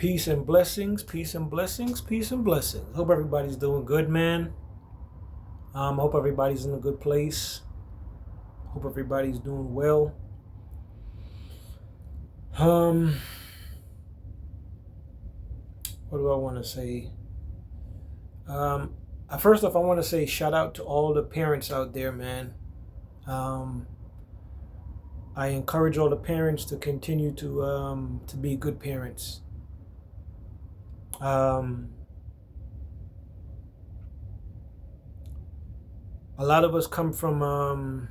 Peace and blessings, peace and blessings, peace and blessings. Hope everybody's doing good, man. Hope everybody's in a good place. Hope everybody's doing well. What do I want to say? First off, I want to say shout out to all the parents out there, man. I encourage all the parents to continue to be good parents. A lot of us come from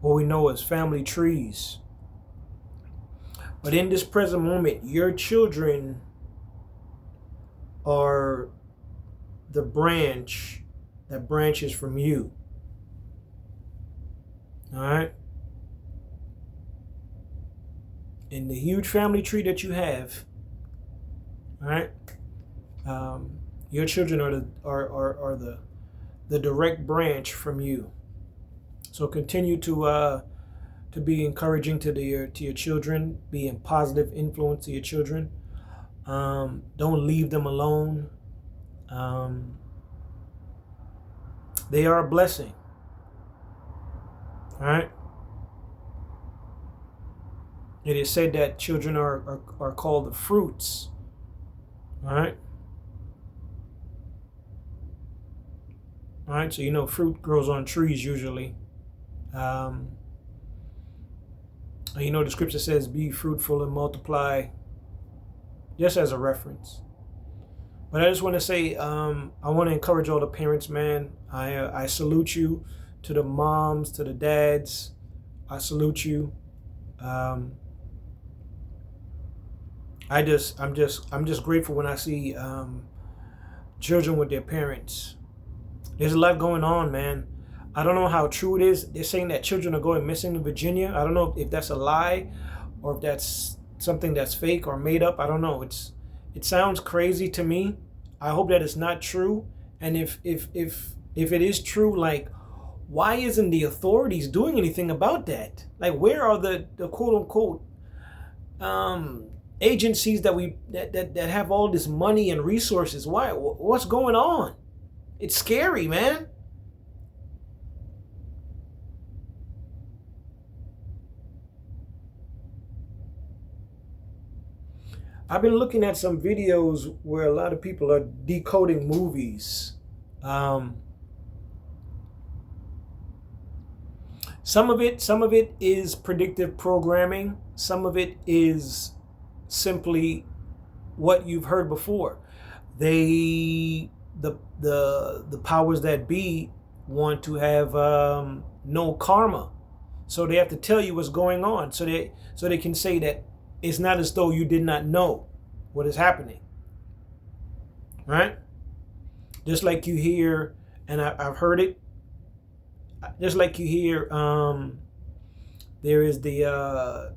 what we know as family trees. But in this present moment, your children are the branch that branches from you. All right? In the huge family tree that you have, all right, your children are the direct branch from you. So continue to be encouraging to your children, be a positive influence to your children. Don't leave them alone. They are a blessing. All right. It is said that children are called the fruits. All right. All right. So fruit grows on trees usually. The scripture says, "Be fruitful and multiply," just as a reference. But I just want to say, I want to encourage all the parents, man. I salute you. To the moms, to the dads, I salute you. I'm just grateful when I see children with their parents. There's a lot going on, man. I don't know how true it is. They're saying that children are going missing in Virginia. I don't know if that's a lie or if that's something that's fake or made up. I don't know. It sounds crazy to me. I hope that it's not true. And if it is true, like, why isn't the authorities doing anything about that? Like, where are the quote unquote agencies that have all this money and resources? Why? What's going on? It's scary, man. I've been looking at some videos where a lot of people are decoding movies. Some of it is predictive programming. Some of it is simply what you've heard before. The powers that be want to have no karma, so they have to tell you what's going on, so they can say that it's not as though you did not know what is happening, right? Just like you hear, and I've heard it. Just like you hear, there is the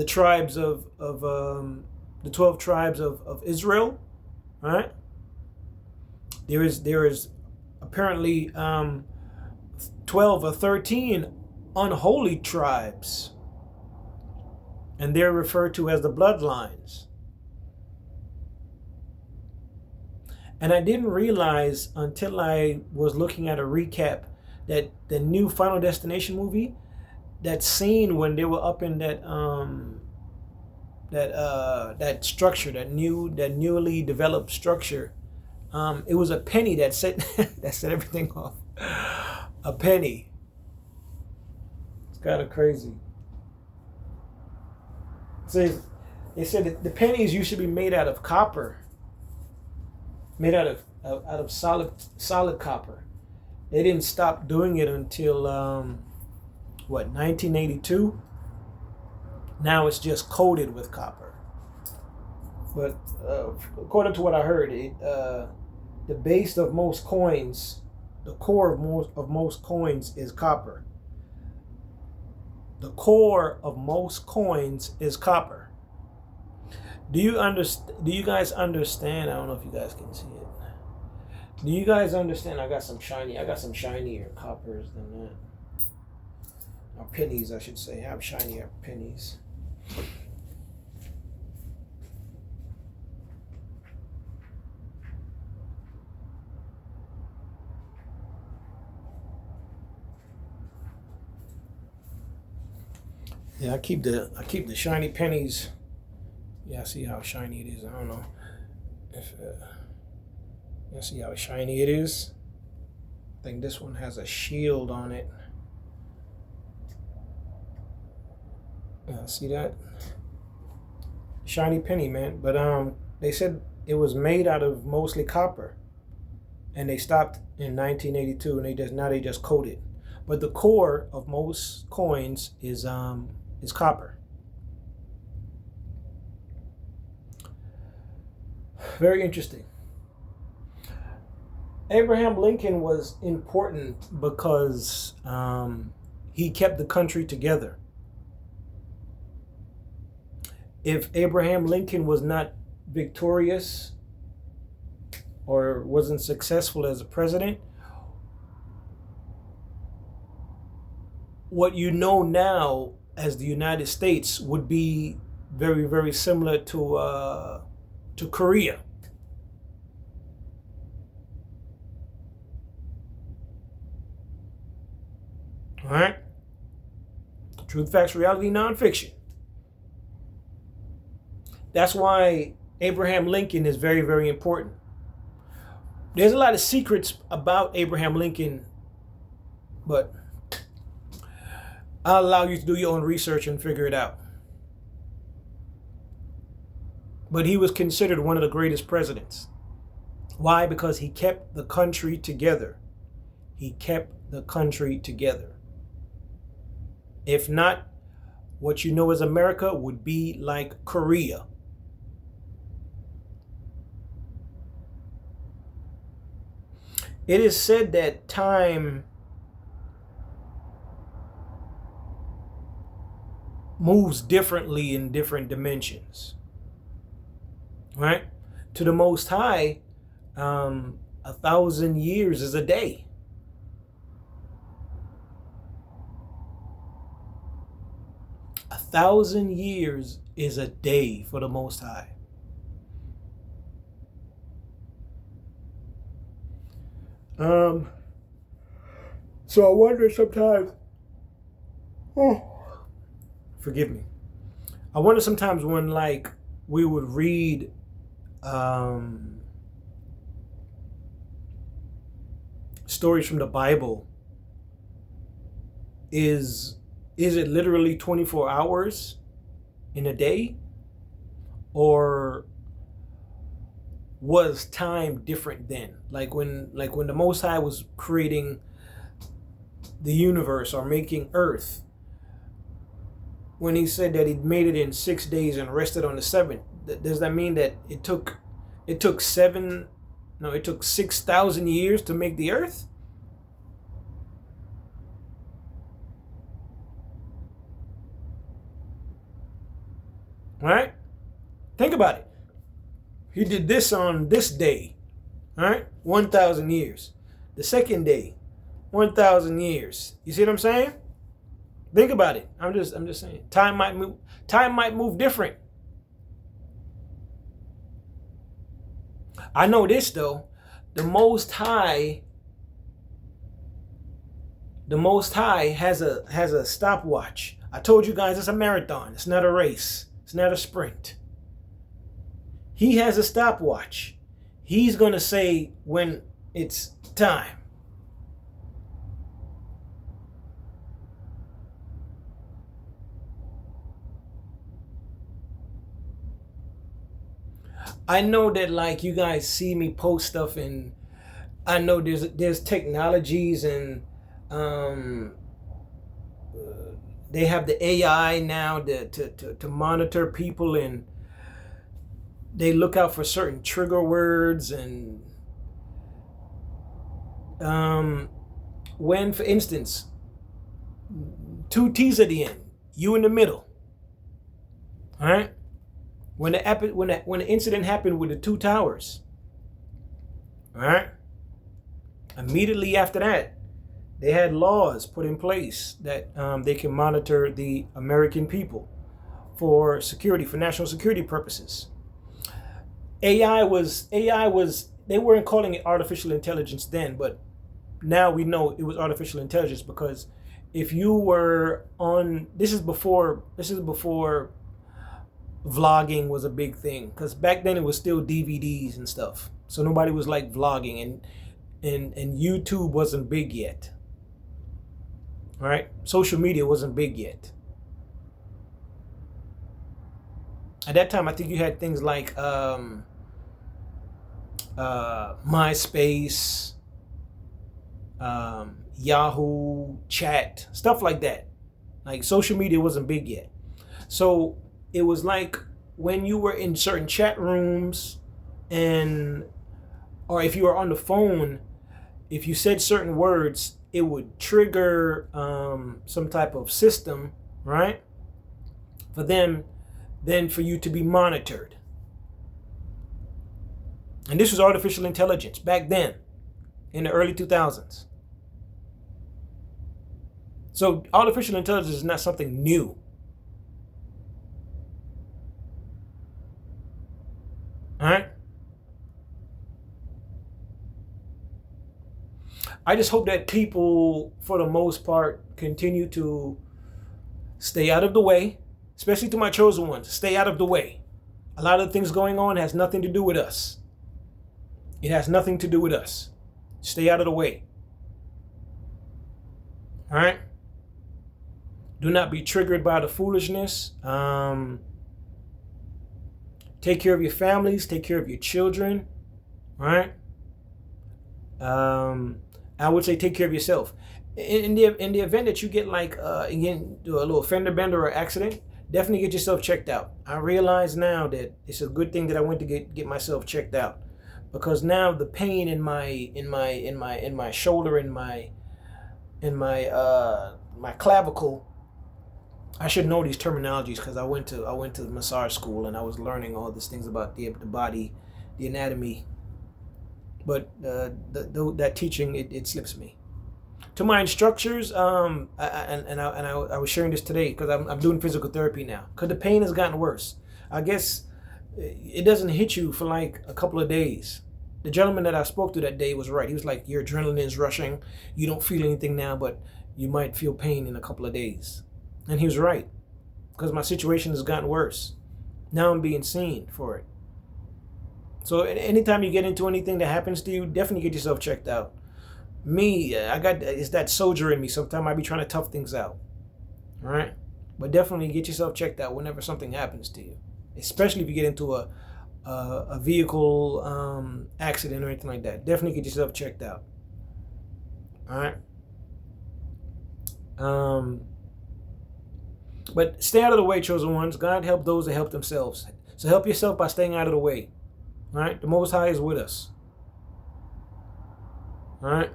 tribes of the 12 tribes of Israel, right? There is apparently 12 or 13 unholy tribes, and they're referred to as the bloodlines. And I didn't realize until I was looking at a recap that the new Final Destination movie, that scene when they were up in that structure, that newly developed structure, it was a penny that set that set everything off. A penny. It's kind of crazy. So they said that the pennies used to be made out of copper. Made out of solid copper. They didn't stop doing it until 1982. Now it's just coated with copper. But according to what I heard, the base of most coins, the core of most coins is copper. The core of most coins is copper. Do you guys understand? I don't know if you guys can see it. Do you guys understand? I got some shinier coppers than that. Or pennies, I should say. I have shinier pennies. Yeah, I keep the shiny pennies. Yeah, see how shiny it is. I don't know if you see how shiny it is. I think this one has a shield on it. Yeah, see that? Shiny penny, man. But they said it was made out of mostly copper, and they stopped in 1982, and they just coat it. But the core of most coins is copper. Very interesting. Abraham Lincoln was important because he kept the country together. If Abraham Lincoln was not victorious or wasn't successful as a president, what you know now as the United States would be very, very similar to Korea. All right? Truth, facts, reality, nonfiction. That's why Abraham Lincoln is very, very important. There's a lot of secrets about Abraham Lincoln, but I'll allow you to do your own research and figure it out. But he was considered one of the greatest presidents. Why? Because he kept the country together. He kept the country together. If not, what you know as America would be like Korea. It is said that time moves differently in different dimensions. Right? To the Most High, 1,000 years is a day. A 1,000 years is a day for the Most High. So I wonder sometimes. Oh, forgive me. I wonder sometimes when, like, we would read stories from the Bible. Is it literally 24 hours in a day, or was time different then? Like when the Most High was creating the universe or making Earth, when he said that he made it in 6 days and rested on the seventh, does that mean that it took 6,000 years to make the Earth? Right? Think about it. He did this on this day. All right? 1,000 years. The second day, 1,000 years. You see what I'm saying? Think about it. I'm just saying. Time might move different. I know this though. The Most High has a stopwatch. I told you guys it's a marathon. It's not a race. It's not a sprint. He has a stopwatch. He's going to say when it's time. I know that, like, you guys see me post stuff, and I know there's technologies, and they have the AI now to monitor people, and they look out for certain trigger words, and when, for instance, 2 T's at the end, you in the middle, all right? When the incident happened with the 2 towers, all right? Immediately after that, they had laws put in place that they can monitor the American people for security, for national security purposes. AI was, they weren't calling it artificial intelligence then, but now we know it was artificial intelligence because if you were on, this is before vlogging was a big thing, because back then it was still DVDs and stuff, so nobody was like vlogging, and YouTube wasn't big yet. All right, social media wasn't big yet. At that time, I think you had things like MySpace, Yahoo Chat, stuff like that. Like, social media wasn't big yet. So it was like when you were in certain chat rooms, or if you were on the phone, if you said certain words, it would trigger some type of system, right? For them, then for you to be monitored. And this was artificial intelligence back then, in the early 2000s. So artificial intelligence is not something new. All right? I just hope that people, for the most part, continue to stay out of the way, especially to my chosen ones. Stay out of the way. A lot of the things going on has nothing to do with us. It has nothing to do with us. Stay out of the way. All right? Do not be triggered by the foolishness. Take care of your families. Take care of your children. All right? I would say take care of yourself. In the event that you get like again, do a little fender bender or accident, definitely get yourself checked out. I realize now that it's a good thing that I went to get myself checked out, because now the pain in my shoulder, in my clavicle. I should know these terminologies because I went to massage school and I was learning all these things about the body, the anatomy. But that teaching, it slips me. To my instructors, I was sharing this today because I'm doing physical therapy now, because the pain has gotten worse. I guess it doesn't hit you for like a couple of days. The gentleman that I spoke to that day was right. He was like, your adrenaline is rushing. You don't feel anything now, but you might feel pain in a couple of days. And he was right, because my situation has gotten worse. Now I'm being seen for it. So anytime you get into anything that happens to you, definitely get yourself checked out. Me, it's that soldier in me. Sometimes I be trying to tough things out. All right? But definitely get yourself checked out whenever something happens to you. Especially if you get into a vehicle accident or anything like that. Definitely get yourself checked out. All right? But stay out of the way, chosen ones. God help those that help themselves. So help yourself by staying out of the way. All right? The Most High is with us. All right?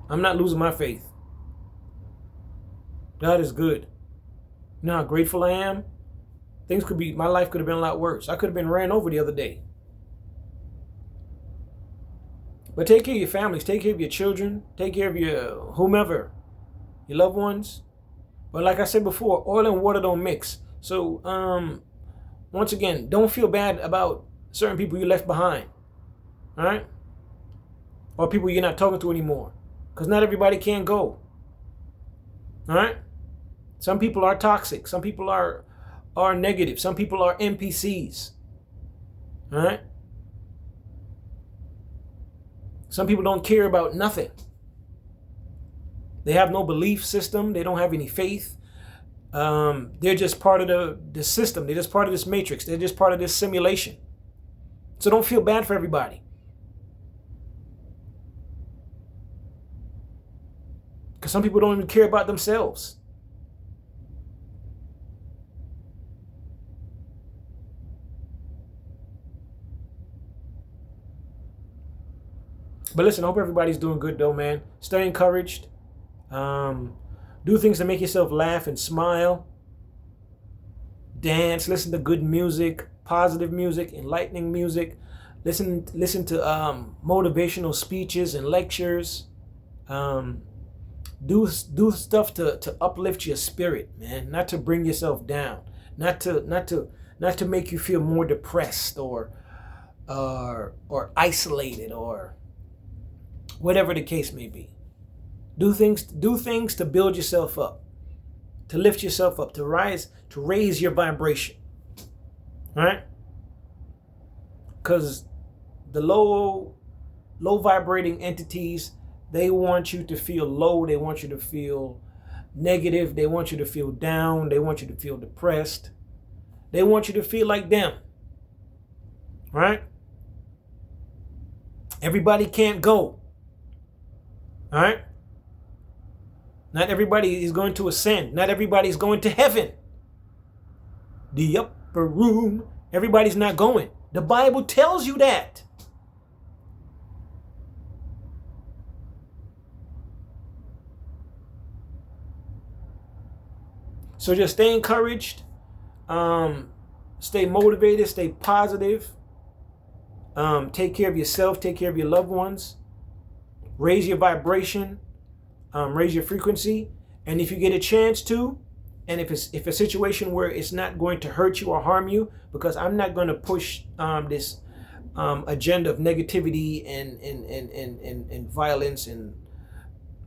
I'm not losing my faith. God is good. You know how grateful I am? My life could have been a lot worse. I could have been ran over the other day. But take care of your families. Take care of your children. Take care of your whomever. Your loved ones. But like I said before, oil and water don't mix. So, once again, don't feel bad about certain people you left behind. All right? Or people you're not talking to anymore. Because not everybody can go. All right? Some people are toxic. Some people are negative. Some people are NPCs. All right? Some people don't care about nothing. They have no belief system. They don't have any faith. They're just part of the system. They're just part of this matrix. They're just part of this simulation. So don't feel bad for everybody. Because some people don't even care about themselves. But listen, I hope everybody's doing good though, man. Stay encouraged. Do things to make yourself laugh and smile. Dance, listen to good music, positive music, enlightening music. Listen to motivational speeches and lectures. Do stuff to uplift your spirit, man. Not to bring yourself down. Not to make you feel more depressed or isolated or whatever the case may be. Do things to build yourself up, to lift yourself up, to raise your vibration. Right? Because the low vibrating entities, they want you to feel low. They want you to feel negative. They want you to feel down. They want you to feel depressed. They want you to feel like them. Right? Everybody can't go. All right? Not everybody is going to ascend. Not everybody is going to heaven. The upper room. Everybody's not going. The Bible tells you that. So just stay encouraged. Stay motivated. Stay positive. Take care of yourself. Take care of your loved ones. Raise your vibration. Raise your frequency. And if you get a chance to, and if a situation where it's not going to hurt you or harm you, because I'm not going to push this agenda of negativity and violence, and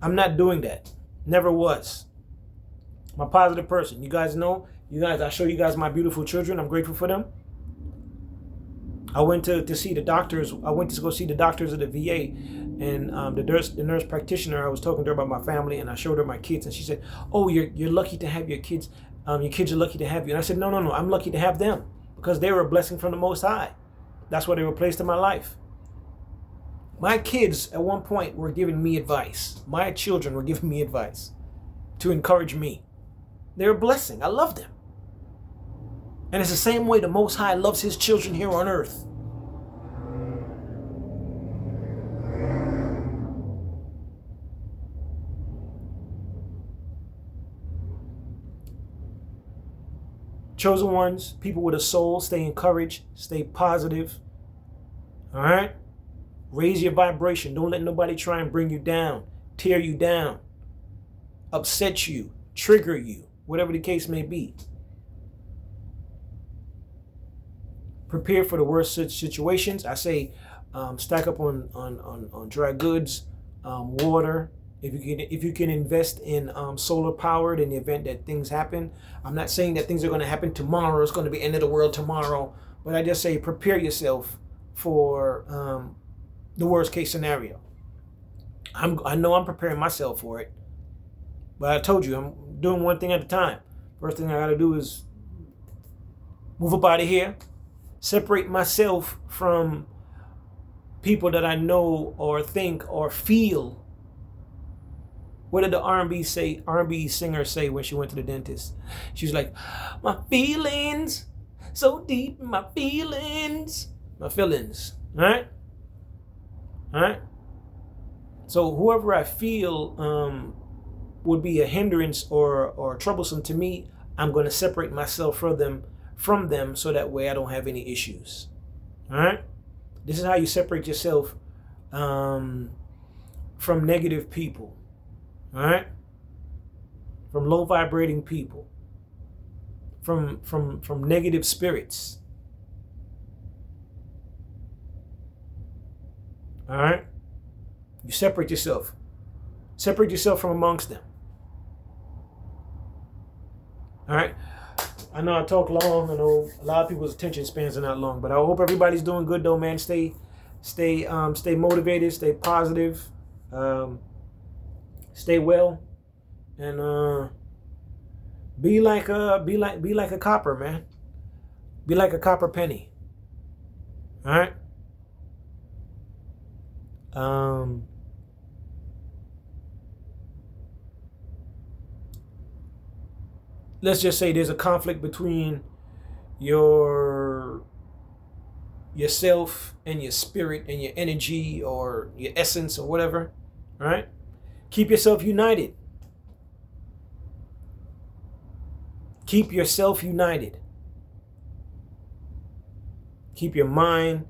I'm not doing that. Never was. I'm a positive person. You guys know. I show you guys my beautiful children. I'm grateful for them. I went to see the doctors. I went to go see the doctors of the VA, and the nurse practitioner. I was talking to her about my family, and I showed her my kids, and she said, "Oh, you're lucky to have your kids. Your kids are lucky to have you." And I said, "No. I'm lucky to have them because they were a blessing from the Most High. That's why they were placed in my life." My kids at one point were giving me advice. My children were giving me advice to encourage me. They're a blessing. I love them. And it's the same way the Most High loves his children here on earth. Chosen ones, people with a soul, stay encouraged, stay positive. All right? Raise your vibration. Don't let nobody try and bring you down, tear you down, upset you, trigger you, whatever the case may be. Prepare for the worst situations. I say stack up on dry goods, water. If you can invest in solar powered in the event that things happen. I'm not saying that things are going to happen tomorrow. It's going to be end of the world tomorrow. But I just say prepare yourself for the worst case scenario. I know I'm preparing myself for it. But I told you, I'm doing one thing at a time. First thing I got to do is move up out of here. Separate myself from people that I know or think or feel. What did the R&B singer say when she went to the dentist? She was like, my feelings, so deep in my feelings. My feelings, all right? All right? So whoever I feel would be a hindrance or troublesome to me, I'm going to separate myself from them so that way I don't have any issues. All right? This is how you separate yourself from negative people. All right? From low vibrating people. From negative spirits. All right? You separate yourself. Separate yourself from amongst them. All right? I know I talk long. I know a lot of people's attention spans are not long, but I hope everybody's doing good though, man. Stay motivated, stay positive, stay well, and be like a copper, man. Be like a copper penny. All right. Let's just say there's a conflict between yourself and your spirit and your energy or your essence or whatever. All right? Keep yourself united. Keep yourself united. Keep your mind,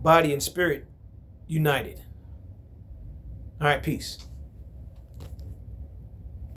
body, and spirit united. All right, peace.